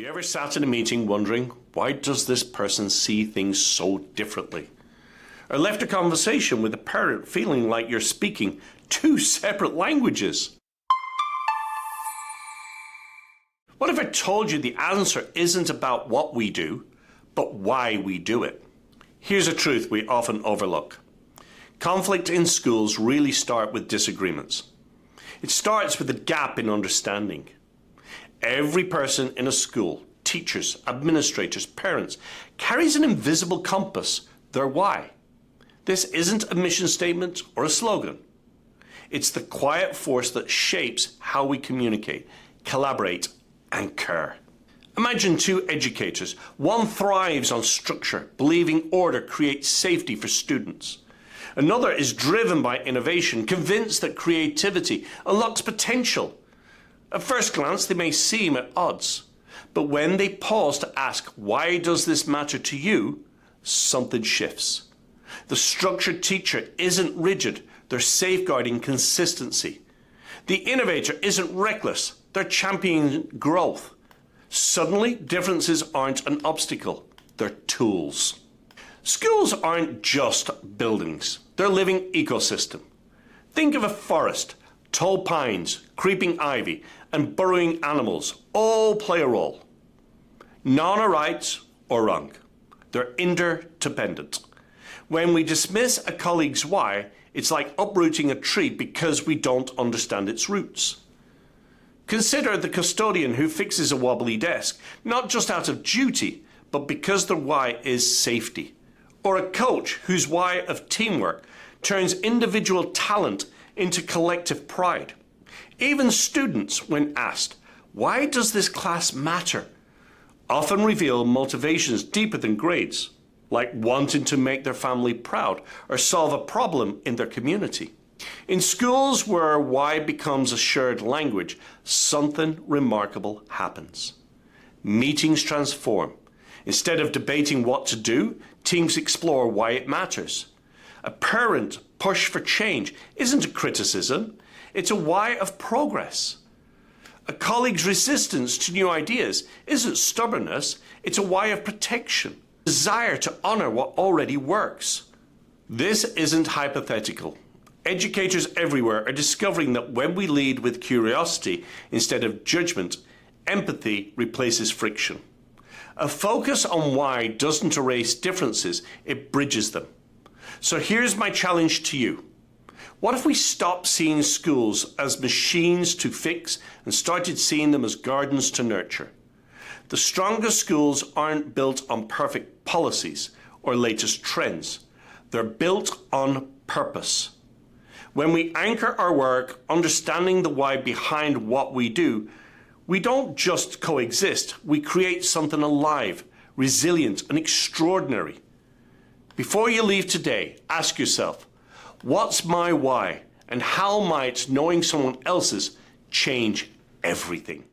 you ever sat in a meeting wondering, why does this person see things so differently? Or left a conversation with a parent feeling like you're speaking two separate languages? What if I told you the answer isn't about what we do, but why we do it? Here's a truth we often overlook. Conflict in schools really starts with disagreements. It starts with a gap in understanding. Every person in a school, teachers, administrators, parents, carries an invisible compass, their why. This isn't a mission statement or a slogan. It's the quiet force that shapes how we communicate, collaborate, and care. Imagine two educators. One thrives on structure, believing order creates safety for students. Another is driven by innovation, convinced that creativity unlocks potential. At first glance, they may seem at odds, but when they pause to ask, why does this matter to you? Something shifts. The structured teacher isn't rigid, they're safeguarding consistency. The innovator isn't reckless, they're championing growth. Suddenly, differences aren't an obstacle, they're tools. Schools aren't just buildings, they're a living ecosystem. Think of a forest. Tall pines, creeping ivy, and burrowing animals all play a role. None are right or wrong. They're interdependent. When we dismiss a colleague's why, it's like uprooting a tree because we don't understand its roots. Consider the custodian who fixes a wobbly desk, not just out of duty, but because their why is safety. Or a coach whose why of teamwork turns individual talent into collective pride. Even students, when asked, why does this class matter, often reveal motivations deeper than grades, like wanting to make their family proud or solve a problem in their community. In schools where why becomes a shared language, something remarkable happens. Meetings transform. Instead of debating what to do, teams explore why it matters. A parent push for change isn't a criticism, it's a why of progress. A colleague's resistance to new ideas isn't stubbornness, it's a why of protection, desire to honor what already works. This isn't hypothetical. Educators everywhere are discovering that when we lead with curiosity instead of judgment, empathy replaces friction. A focus on why doesn't erase differences, it bridges them. So here's my challenge to you. What if we stopped seeing schools as machines to fix and started seeing them as gardens to nurture? The strongest schools aren't built on perfect policies or latest trends. They're built on purpose. When we anchor our work, understanding the why behind what we do, we don't just coexist, we create something alive, resilient, and extraordinary. Before you leave today, ask yourself, what's my why, and how might knowing someone else's change everything?